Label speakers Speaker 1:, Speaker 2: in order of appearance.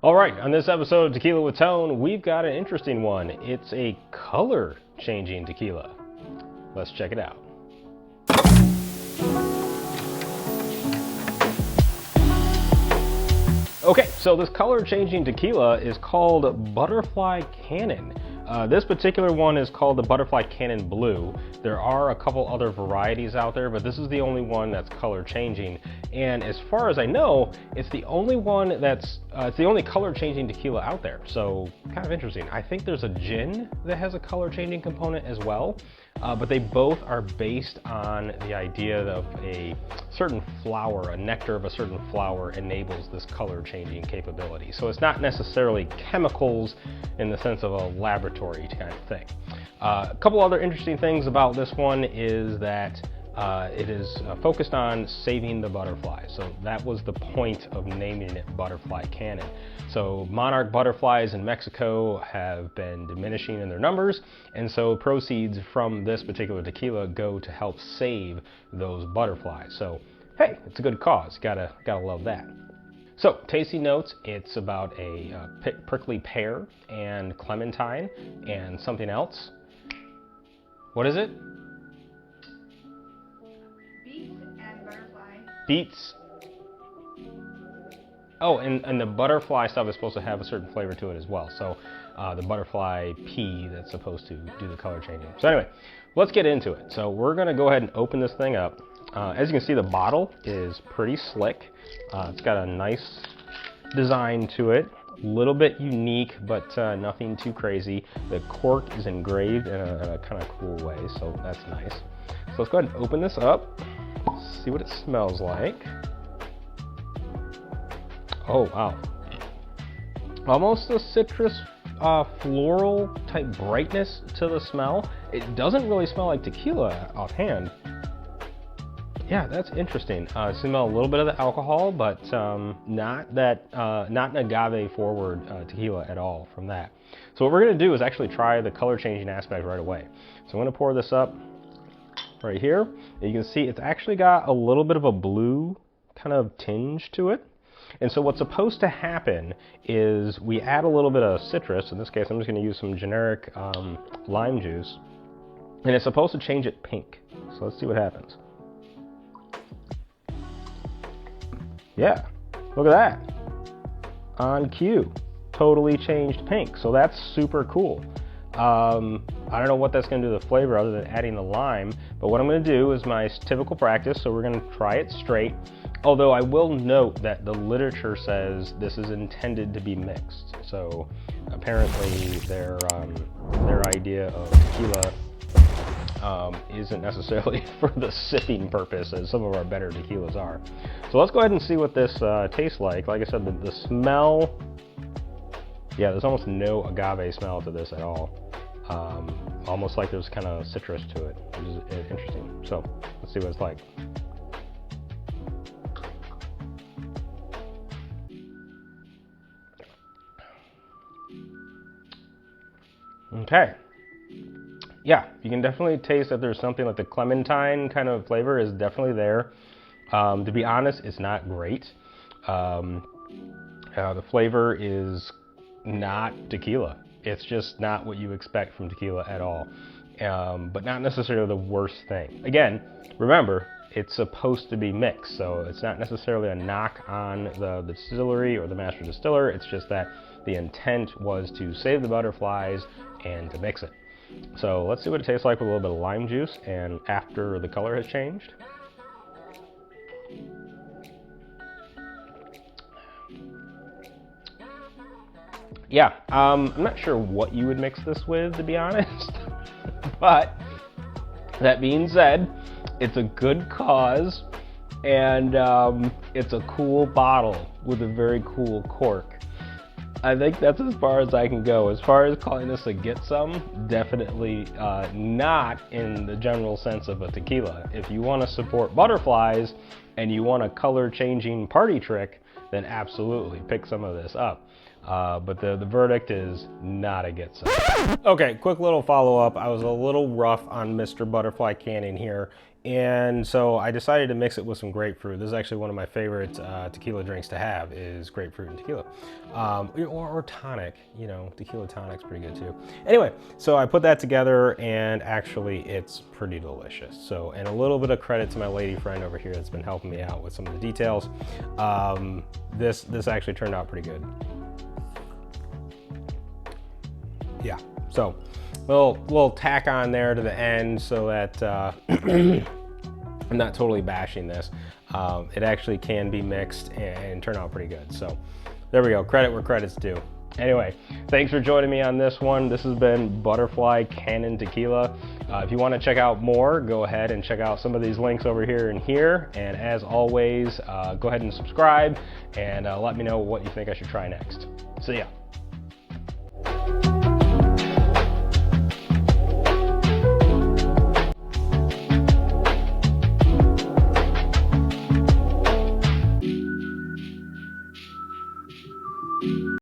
Speaker 1: All right, on this episode of Tequila with Tone, we've got an interesting one. It's a color-changing tequila. Let's check it out. Okay, so this color-changing tequila is called Butterfly Cannon. This particular one is called the Butterfly Cannon Blue. There are a couple other varieties out there, but this is the only one that's color changing. And as far as I know, it's the only one that's, it's the only color changing tequila out there. So kind of interesting. I think there's a gin that has a color changing component as well. But they both are based on the idea of a certain flower, a nectar of a certain flower enables this color changing capability. So it's not necessarily chemicals in the sense of a laboratory kind of thing. A couple other interesting things about this one is that it is focused on saving the butterflies. So that was the point of naming it Butterfly Cannon. So monarch butterflies in Mexico have been diminishing in their numbers, and so proceeds from this particular tequila go to help save those butterflies. So hey, it's a good cause. Gotta love that. So tasting notes, it's about a prickly pear and clementine and something else. What is it?
Speaker 2: Beets and butterfly.
Speaker 1: Beets. Oh, and the butterfly stuff is supposed to have a certain flavor to it as well. So the butterfly pea that's supposed to do the color changing. So anyway, let's get into it. So we're gonna go ahead and open this thing up. As you can see, the bottle is pretty slick. It's got a nice design to it. A little bit unique, but nothing too crazy. The cork is engraved in a kind of cool way, so that's nice. So let's go ahead and open this up, see what it smells like. Oh, wow. Almost a citrus floral type brightness to the smell. It doesn't really smell like tequila offhand. Yeah, that's interesting. Smell a little bit of the alcohol, but not an agave forward tequila at all from that. So what we're gonna do is actually try the color changing aspect right away. So I'm gonna pour this up right here. And you can see it's actually got a little bit of a blue kind of tinge to it. And so what's supposed to happen is we add a little bit of citrus. In this case, I'm just gonna use some generic lime juice. And it's supposed to change it pink. So let's see what happens. Yeah, look at that. On cue, totally changed pink. So that's super cool. I don't know what that's gonna do to the flavor other than adding the lime, but what I'm gonna do is my typical practice, so we're gonna try it straight. Although I will note that the literature says this is intended to be mixed. So apparently their idea of tequila isn't necessarily for the sipping purpose as some of our better tequilas are. So let's go ahead and see what this tastes like. Like I said, the smell, yeah, there's almost no agave smell to this at all. Almost like there's kind of citrus to it, which is interesting. So let's see what it's like. Okay. Yeah, you can definitely taste that there's something like the clementine kind of flavor is definitely there. To be honest, it's not great. The flavor is not tequila. It's just not what you expect from tequila at all. But not necessarily the worst thing. Again, remember, it's supposed to be mixed, so it's not necessarily a knock on the distillery or the master distiller. It's just that the intent was to save the butterflies and to mix it. So let's see what it tastes like with a little bit of lime juice and after the color has changed. Yeah, I'm not sure what you would mix this with, to be honest. But that being said, it's a good cause and it's a cool bottle with a very cool cork. I think that's as far as I can go. As far as calling this a get some, definitely not in the general sense of a tequila. If you want to support butterflies and you want a color changing party trick, then absolutely pick some of this up. But the verdict is not a get some. Okay, quick little follow-up. I was a little rough on Mr. Butterfly Cannon here And so I decided to mix it with some grapefruit. This is actually one of my favorite tequila drinks to have is grapefruit and tequila. Or tonic, you know, tequila tonic's pretty good too. Anyway, so I put that together and actually it's pretty delicious. So, and a little bit of credit to my lady friend over here that's been helping me out with some of the details. This actually turned out pretty good. Yeah, so little tack on there to the end so that I'm not totally bashing this. It actually can be mixed and turn out pretty good. So there we go, credit where credit's due. Anyway, thanks for joining me on this one. This has been Butterfly Cannon Tequila. If you want to check out more, go ahead and check out some of these links over here and here. And as always, go ahead and subscribe and let me know what you think I should try next. See ya.